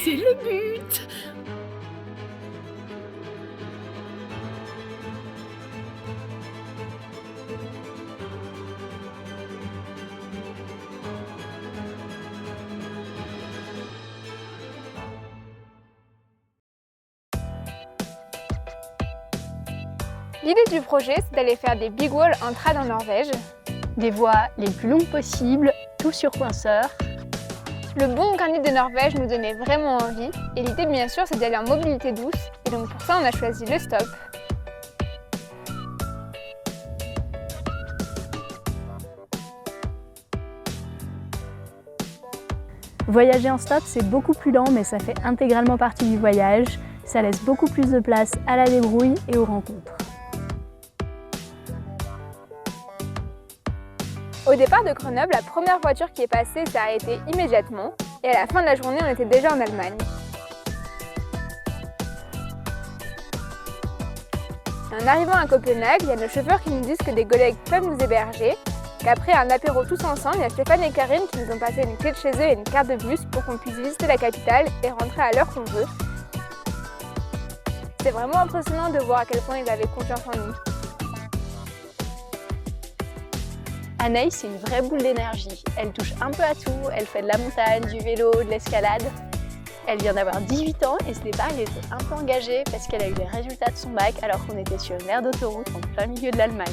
C'est le but! L'idée du projet, c'est d'aller faire des big walls en trad en Norvège. Des voies les plus longues possibles, tout sur coinceur. Le bon granit de Norvège nous donnait vraiment envie, et l'idée bien sûr c'est d'aller en mobilité douce, et donc pour ça on a choisi le stop. Voyager en stop, c'est beaucoup plus lent, mais ça fait intégralement partie du voyage. Ça laisse beaucoup plus de place à la débrouille et aux rencontres. Au départ de Grenoble, la première voiture qui est passée s'est arrêtée immédiatement, et à la fin de la journée, on était déjà en Allemagne. En arrivant à Copenhague, il y a nos chauffeurs qui nous disent que des collègues peuvent nous héberger, qu'après un apéro tous ensemble, il y a Stéphane et Karine qui nous ont passé une clé de chez eux et une carte de bus pour qu'on puisse visiter la capitale et rentrer à l'heure qu'on veut. C'est vraiment impressionnant de voir à quel point ils avaient confiance en nous. Anaïs, c'est une vraie boule d'énergie. Elle touche un peu à tout, elle fait de la montagne, du vélo, de l'escalade. Elle vient d'avoir 18 ans et ce départ, il était un peu engagé parce qu'elle a eu les résultats de son bac alors qu'on était sur une aire d'autoroute en plein milieu de l'Allemagne.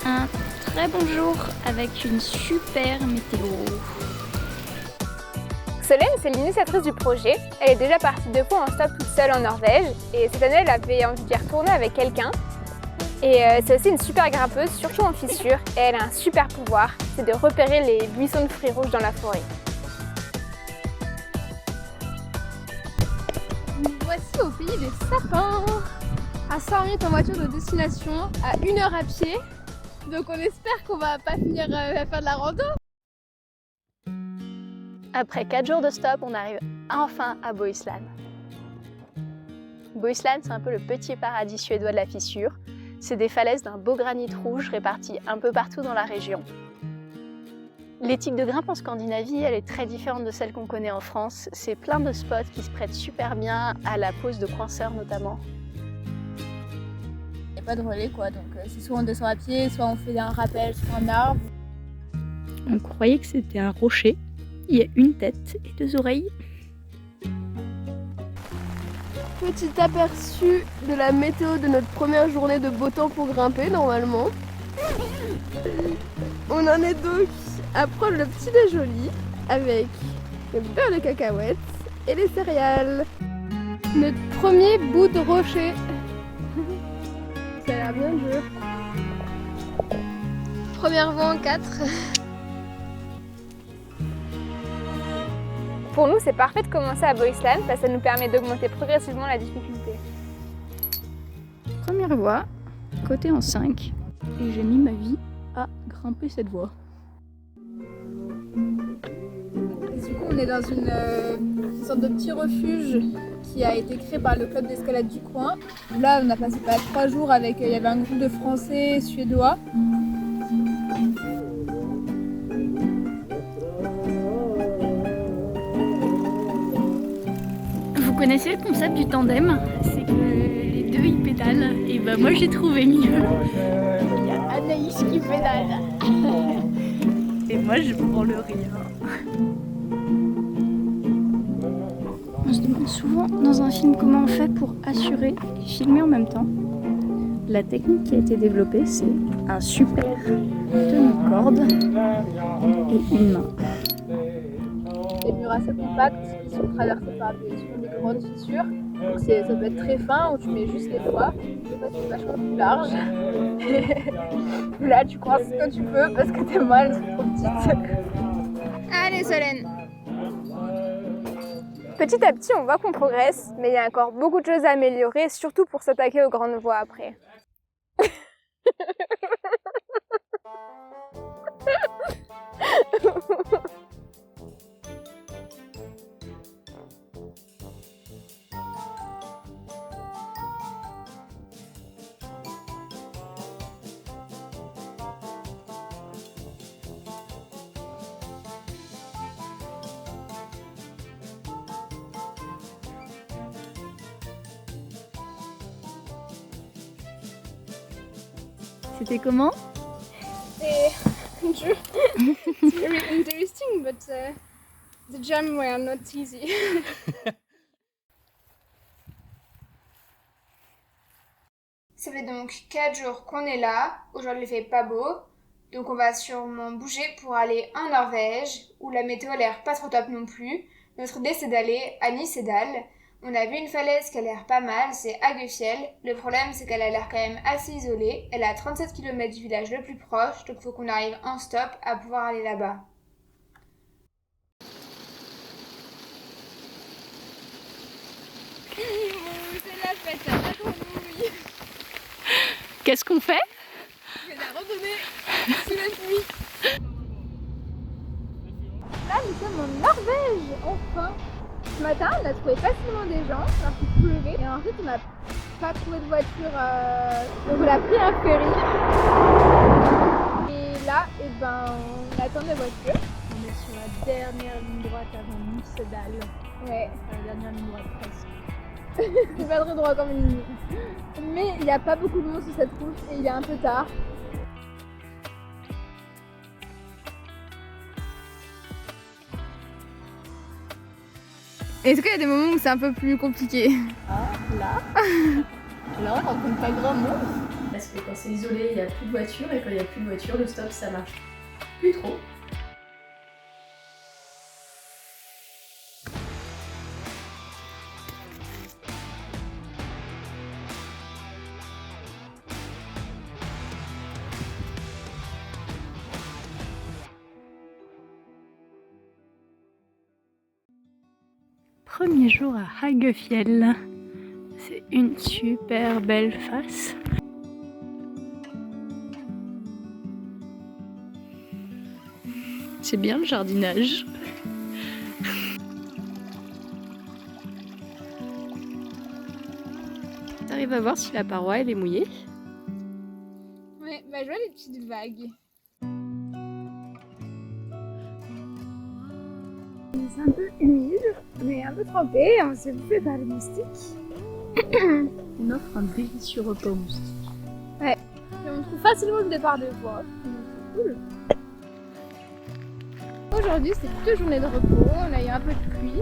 Un très bon jour avec une super météo. Solène, c'est l'initiatrice du projet. Elle est déjà partie 2 fois en stop toute seule en Norvège et cette année, elle avait envie d'y retourner avec quelqu'un. Et c'est aussi une super grimpeuse, surtout en fissure, et elle a un super pouvoir, c'est de repérer les buissons de fruits rouges dans la forêt. Nous voici au pays des sapins, à 5 minutes en voiture de destination, à 1 heure à pied. Donc on espère qu'on va pas finir à faire de la rando. Après 4 jours de stop, on arrive enfin à Bohuslän. Bohuslän, c'est un peu le petit paradis suédois de la fissure. C'est des falaises d'un beau granit rouge réparties un peu partout dans la région. L'éthique de grimpe en Scandinavie, elle est très différente de celle qu'on connaît en France. C'est plein de spots qui se prêtent super bien à la pose de coinceurs notamment. Il n'y a pas de relais quoi, donc c'est soit on descend à pied, soit on fait un rappel sur un arbre. On croyait que c'était un rocher. Il y a une tête et 2 oreilles. Petit aperçu de la météo de notre première journée de beau temps pour grimper normalement. On en est donc à prendre le petit déjeuner avec le beurre de cacahuètes et les céréales. Notre premier bout de rocher. Ça a l'air bien dur. Première vent 4. Pour nous, c'est parfait de commencer à Bohuslän parce que ça nous permet d'augmenter progressivement la difficulté. Première voie, côté en 5. Et j'ai mis ma vie à grimper cette voie. Et du coup, on est dans une sorte de petit refuge qui a été créé par le club d'escalade du coin. Là, on a passé 3 jours avec, il y avait un groupe de Français, Suédois. Vous connaissez le concept du tandem? C'est que les deux ils pédalent et bah moi j'ai trouvé mieux. Il y a Anaïs qui pédale et moi je prends le rire. On se demande souvent dans un film comment on fait pour assurer et filmer en même temps. La technique qui a été développée, c'est un super tenue-corde et une main. Les murs assez compacts qui sont traversés par des grandes fissures. Donc ça peut être très fin où tu mets juste les doigts. Des fois c'est vachement plus large. Là tu coinces quand tu peux parce que tes mains elles sont trop petites. Allez Solène! Petit à petit, on voit qu'on progresse, mais il y a encore beaucoup de choses à améliorer, surtout pour s'attaquer aux grandes voies après. C'était comment? It's very interesting, but the jump were not easy. Ça fait donc 4 jours qu'on est là. Aujourd'hui il fait pas beau, donc on va sûrement bouger pour aller en Norvège, où la météo a l'air pas trop top non plus. Notre idée c'est d'aller à Nisedal. On a vu une falaise qui a l'air pas mal, c'est Hagefjell. Le problème c'est qu'elle a l'air quand même assez isolée. Elle est à 37 km du village le plus proche, donc il faut qu'on arrive en stop à pouvoir aller là-bas. C'est la fête, ça va trop mouiller. Qu'est-ce qu'on fait? Je vais la randonnée sous la pluie. Là nous sommes en Norvège, enfin. Ce matin, on a trouvé facilement des gens alors qu'il pleuvait. Et ensuite, on n'a pas trouvé de voiture, donc on a pris un ferry. Et là, on attend des voitures. On est sur la dernière ligne droite avant Nisedal. Ouais, La dernière ligne droite presque. c'est pas très droit comme une ligne. Mais il n'y a pas beaucoup de monde sur cette route et il est un peu tard. Est-ce qu'il y a des moments où c'est un peu plus compliqué? Ah, là on rencontre pas grand monde. Parce que quand c'est isolé, il n'y a plus de voiture, et quand il n'y a plus de voiture, le stop ça marche plus trop. Premier jour à Hagefjell. C'est une super belle face. C'est bien le jardinage. T'arrives à voir si la paroi elle est mouillée? Ouais, bah je vois les petites vagues. C'est un peu humide, mais un peu trempé, on s'est bouffé par les moustiques. On offre un délicieux repas aux moustiques. Ouais, et on trouve facilement le départ de voie. C'est cool. Aujourd'hui, c'est plutôt journée de repos, on a eu un peu de pluie.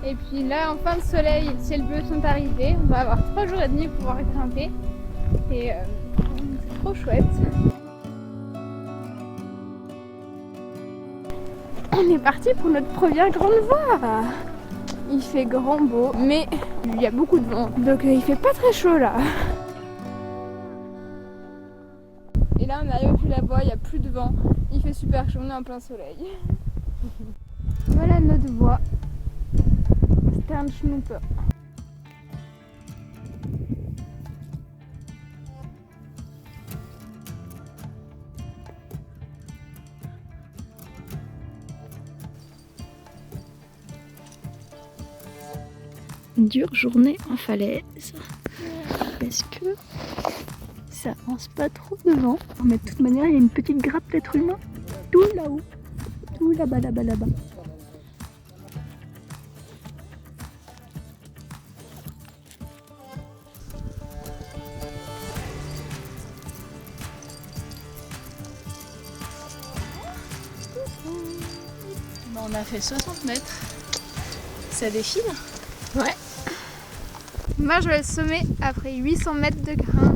Et puis là, en fin de soleil et le ciel bleu sont arrivés. On va avoir 3 jours et demi pour pouvoir grimper. Et c'est trop chouette. On est parti pour notre première grande voie. Il fait grand beau, mais il y a beaucoup de vent. Donc il fait pas très chaud là. Et là on arrive au pied de la voie, il n'y a plus de vent. Il fait super chaud, on est en plein soleil. Voilà notre voie. Sternschnuppe. Une dure journée en falaise. Parce que ça avance pas trop devant. Mais de toute manière, il y a une petite grappe d'être humain tout là-haut. Tout là-bas, là-bas, là-bas. Bon, on a fait 60 mètres. Ça défile? Ouais. Moi je vais le sommet après 800 mètres de grimpe.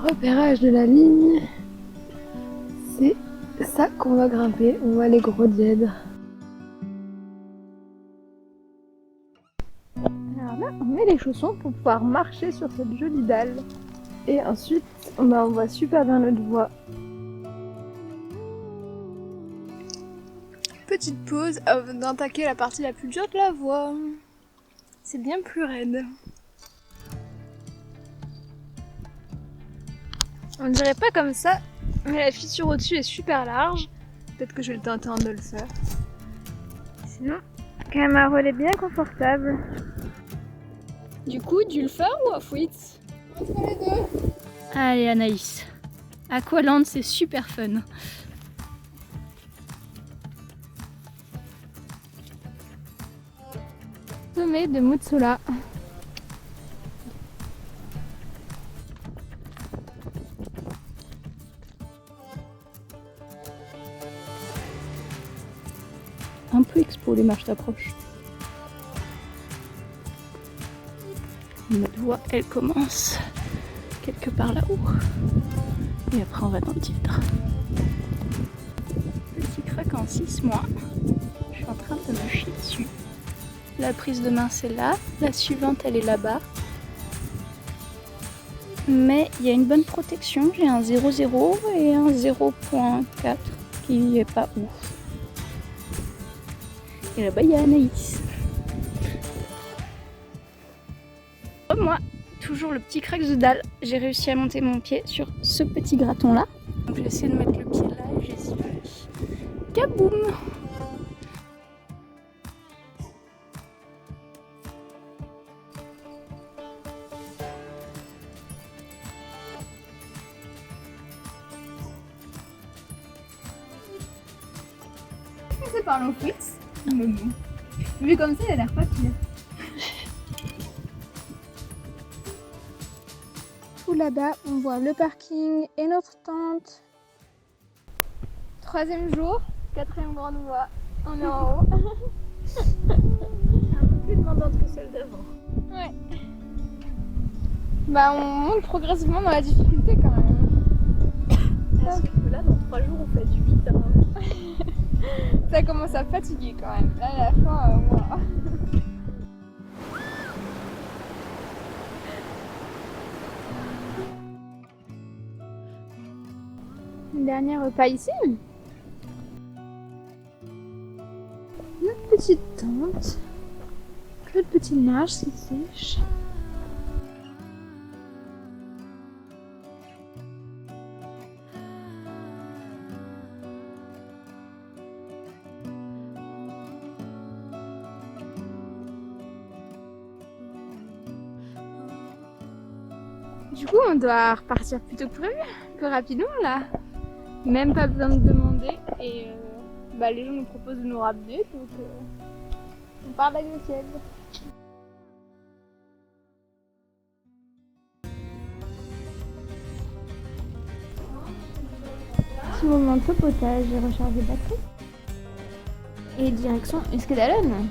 Repérage de la ligne. C'est ça qu'on va grimper. On va aller Grodjed. Alors là, on met les chaussons pour pouvoir marcher sur cette jolie dalle. Et ensuite, on voit super bien notre voie. petite pause avant d'attaquer la partie la plus dure de la voie. C'est bien plus raide. On dirait pas comme ça, mais la fissure au-dessus est super large. Peut-être que je vais tenter de le faire. Sinon, quand même un relais bien confortable. Du coup, Dulfer ou Off-Whits? Entre les deux. Allez Anaïs, Aqualand c'est super fun. Sommet de Mutsola. Un peu expo les marches d'approche. Notre voie elle commence quelque part là-haut. Et après on va dans le dièdre. Petit crack en 6 mois. Je suis en train de me chier dessus. La prise de main c'est là, la suivante elle est là-bas. Mais il y a une bonne protection, j'ai un 0,0 et un 0,4 qui est pas ouf. Et là-bas il y a Anaïs. Moi, toujours le petit crack de dalle, j'ai réussi à monter mon pied sur ce petit graton là. Donc j'ai essayé de mettre le pied là et j'ai essayé. Kaboum! C'est par l'Off-Whits. Mais bon. Vu comme ça, il a l'air pas pire. Tout là-bas, on voit le parking et notre tente. 3e jour, 4e grande voie. On est en haut. Un peu plus demandante que celle d'avant. Ouais. Bah, on monte progressivement dans la difficulté quand même. Parce que là, dans 3 jours, on fait du 8 hein. Ça commence à fatiguer quand même. Là, à la fin, moi. Une dernière repas ici. Notre petite tente. Notre petite nage qui sèche. Du coup, on doit repartir plus tôt que prévu, plus rapidement là. Même pas besoin de demander et les gens nous proposent de nous ramener, donc on part avec le ciel. Petit moment de papotage, j'ai rechargé batterie. Et direction Uskadalen.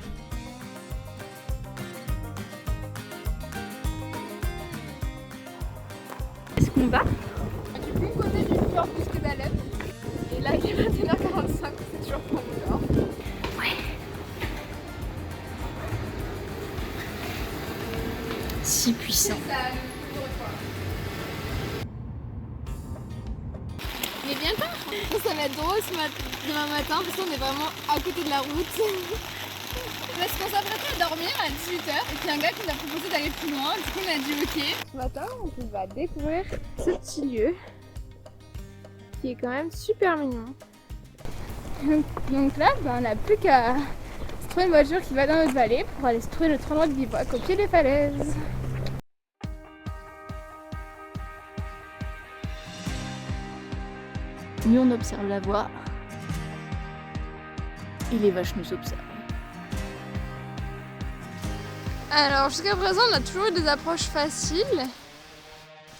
Est-ce qu'on va? Du bon côté du fjord d'Uskadalen. Et là, il est 21h45, c'est toujours pas encore. Ouais. Si puissant. Mais bien tard. Ça va être drôle demain matin parce qu'on est vraiment à côté de la route. Parce qu'on s'apprêtait à dormir à 18h et puis un gars qui nous a proposé d'aller plus loin, du coup on a dit ok. Ce matin on va découvrir ce petit lieu qui est quand même super mignon. Donc là on n'a plus qu'à se trouver une voiture qui va dans notre vallée pour aller se trouver notre endroit de bivouac au pied des falaises. Nous on observe la voie et les vaches nous observent. Alors jusqu'à présent on a toujours eu des approches faciles.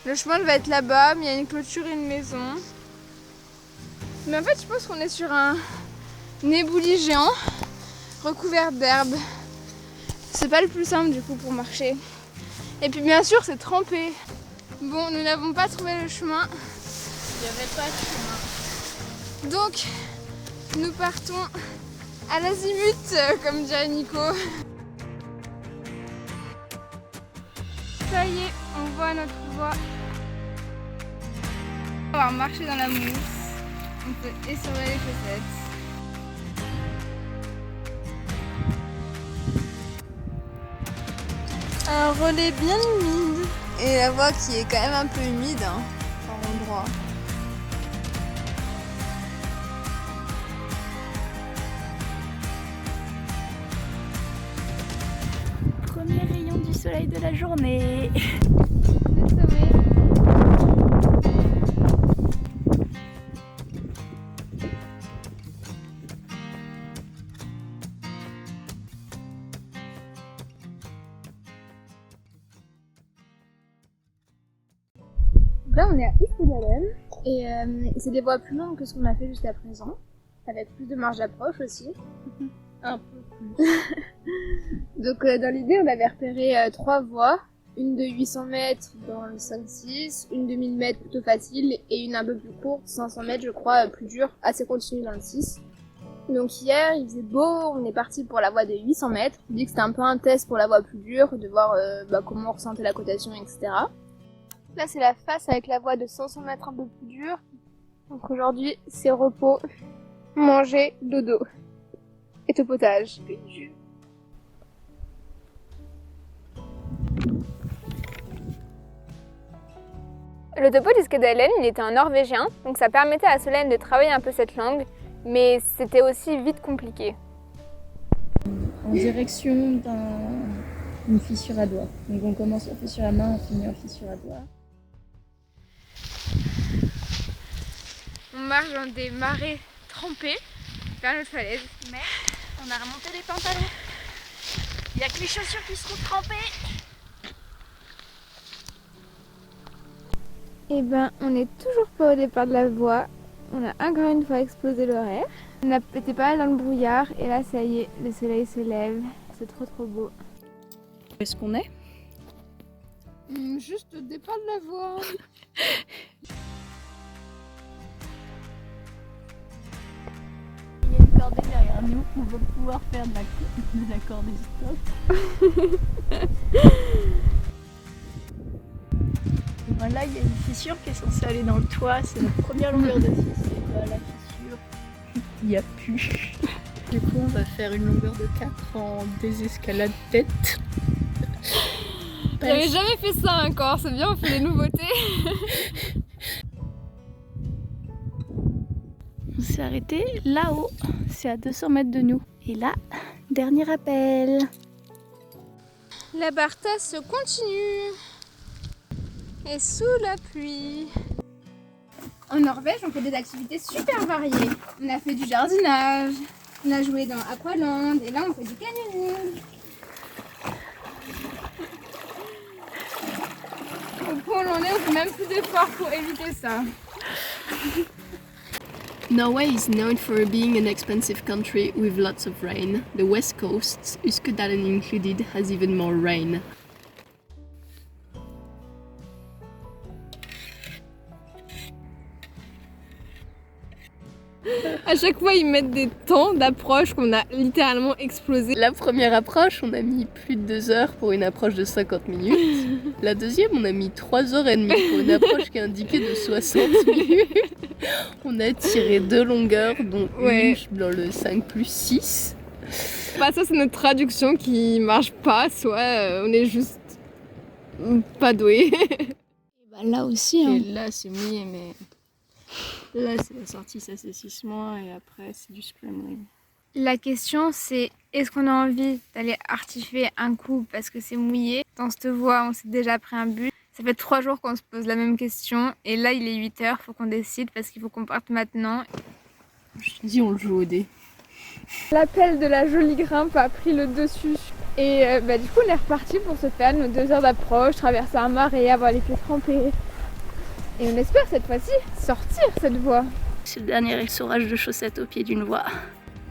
Le chemin va être là-bas, mais il y a une clôture et une maison. Mais en fait je pense qu'on est sur un éboulis géant recouvert d'herbe. C'est pas le plus simple du coup pour marcher. Et puis bien sûr c'est trempé. Bon, nous n'avons pas trouvé le chemin. Il n'y avait pas de chemin. Donc nous partons à l'azimut, comme dirait Nico. Ça y est, on voit notre voie. On va marcher dans la mousse. On peut essorer les chaussettes. Un relais bien humide. Et la voie qui est quand même un peu humide, hein, par endroit. Premier rayon du soleil de la journée. Le sommet. Là, on est à Issoudun et c'est des voies plus longues que ce qu'on a fait jusqu'à présent, avec plus de marge d'approche aussi. Un peu plus. Donc, dans l'idée, on avait repéré 3 voies, une de 800 mètres dans le 5-6, une de 1000 mètres plutôt facile et une un peu plus courte, 500 mètres, je crois, plus dure, assez continue dans le 6. Donc hier, il faisait beau, on est parti pour la voie de 800 mètres. On dit que c'était un peu un test pour la voie plus dure, de voir comment on ressentait la cotation, etc. Là, c'est la face avec la voie de 500 mètres un peu plus dure. Donc aujourd'hui, c'est repos, manger, dodo et topotage. Le topo du Skedalen, il était en norvégien, donc ça permettait à Solène de travailler un peu cette langue, mais c'était aussi vite compliqué. En direction d'une fissure à doigt. Donc on commence en fissure à main, on finit en fissure à doigt. On marche dans des marais trempés vers notre falaise. Mais on a remonté les pantalons. Il n'y a que les chaussures qui seront trempées. Eh ben, on n'est toujours pas au départ de la voie. On a encore une fois explosé l'horaire. On a été pas mal dans le brouillard et là, ça y est, le soleil se lève. C'est trop beau. Où est-ce qu'on est? Juste au départ de la voie. Il y a une cordée derrière nous, on va pouvoir faire de la cordée stop. Voilà, il y a une fissure qui est censée aller dans le toit, c'est notre première longueur de 6. Et là, la fissure, il n'y a plus. Du coup, on va faire une longueur de 4 en désescalade tête. J'avais jamais fait ça encore, c'est bien, on fait des nouveautés. On s'est arrêté là-haut, c'est à 200 mètres de nous. Et là, dernier appel. La Bartasse continue. Et sous la pluie. En Norvège, on fait des activités super variées. On a fait du jardinage, on a joué dans Aqualand et là on fait du canyoning. Au point où on est, on fait même plus d'efforts pour éviter ça. Norway is known for being an expensive country with lots of rain. The west coast, Uskudalen included, has even more rain. À chaque fois, ils mettent des temps d'approche qu'on a littéralement explosé. La première approche, on a mis plus de 2 heures pour une approche de 50 minutes. La deuxième, on a mis 3h30 pour une approche qui est indiquée de 60 minutes. On a tiré 2 longueurs, dont une dans le 5+6. Bah, ça, c'est notre traduction qui marche pas, soit on est juste pas doué. Bah, là aussi, hein. Et là, c'est mouillé, mais. Là, c'est la sortie, ça c'est 6 mois, et après, c'est du scrambling. La question c'est, est-ce qu'on a envie d'aller artifier un coup parce que c'est mouillé? Dans cette voie, on s'est déjà pris un but. Ça fait 3 jours qu'on se pose la même question et là il est 8h, faut qu'on décide parce qu'il faut qu'on parte maintenant. Je te dis, on le joue au dé. L'appel de la jolie grimpe a pris le dessus. Et du coup, on est reparti pour se faire nos 2 heures d'approche, traverser un marais, avoir les pieds trempés. Et on espère cette fois-ci sortir cette voie. C'est le dernier essorage de chaussettes au pied d'une voie.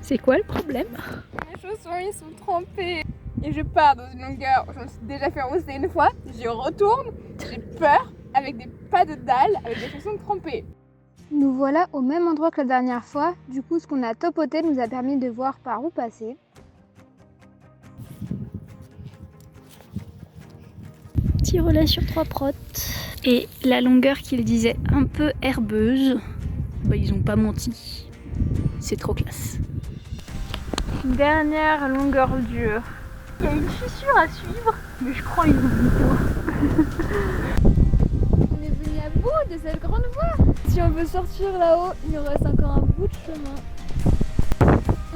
C'est quoi le problème? Mes chaussons ils sont trempés. Et je pars dans une longueur, je me suis déjà fait rousser une fois, j'y retourne, j'ai peur avec des pas de dalle, avec des chaussons trempés. Nous voilà au même endroit que la dernière fois, du coup ce qu'on a topoté nous a permis de voir par où passer. Petit relais sur 3 prottes. Et la longueur qu'ils disaient un peu herbeuse, bah ils ont pas menti. C'est trop classe. Dernière longueur dure. Il y a une fissure à suivre, mais je crois une vidéo. On est venu à bout de cette grande voie. Si on veut sortir là-haut, il nous reste encore un bout de chemin.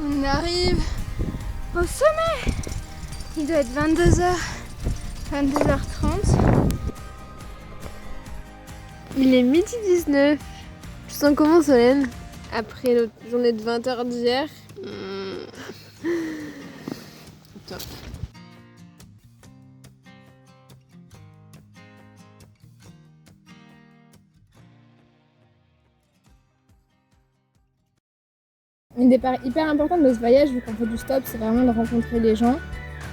On arrive au sommet. Il doit être 22h, 22h30. Il est midi 19. Tu sens comment, Solène? Après notre journée de 20h d'hier. Top. Une des parts hyper importantes de ce voyage, vu qu'on fait du stop, c'est vraiment de rencontrer les gens.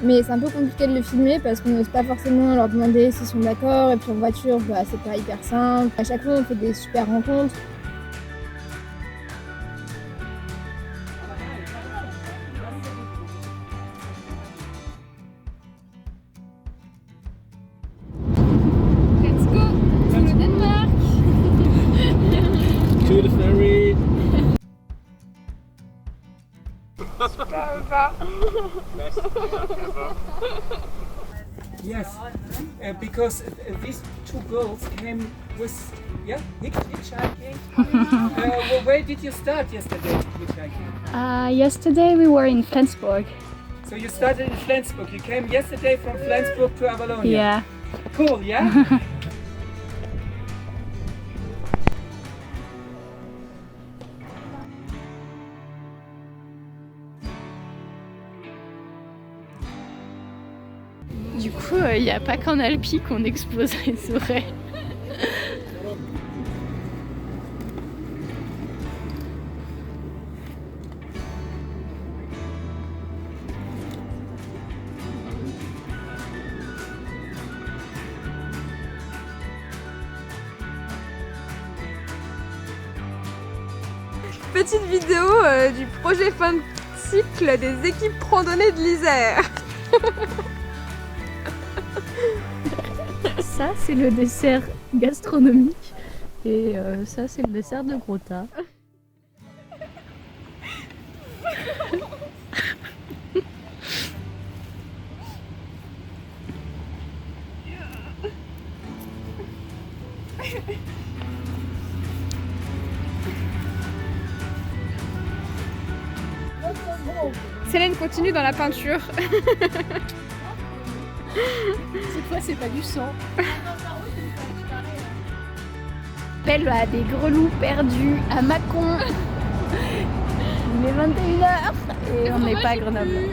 Mais c'est un peu compliqué de le filmer parce qu'on n'ose pas forcément leur demander s'ils sont d'accord. Et puis en voiture, bah, c'est pas hyper simple. À chaque fois, on fait des super rencontres. Let's go to le Danemark. To the ferry. Yes, because these two girls came with hitchhiking. Well, where did you start yesterday hitchhiking? Yesterday we were in Flensburg. So you started in Flensburg. You came yesterday from Flensburg to Avalonia. Yeah. Cool, yeah? Du coup, il n'y a pas qu'en Alpi qu'on explose les oreilles. Petite vidéo du projet fin de cycle des équipes randonnées de l'Isère. Ça, c'est le dessert gastronomique. Et ça, c'est le dessert de Grota. Célène continue dans la peinture. Cette fois, c'est pas du sang. Appel à des grelots perdus à Mâcon. Il est 21h et on n'est pas à Grenoble.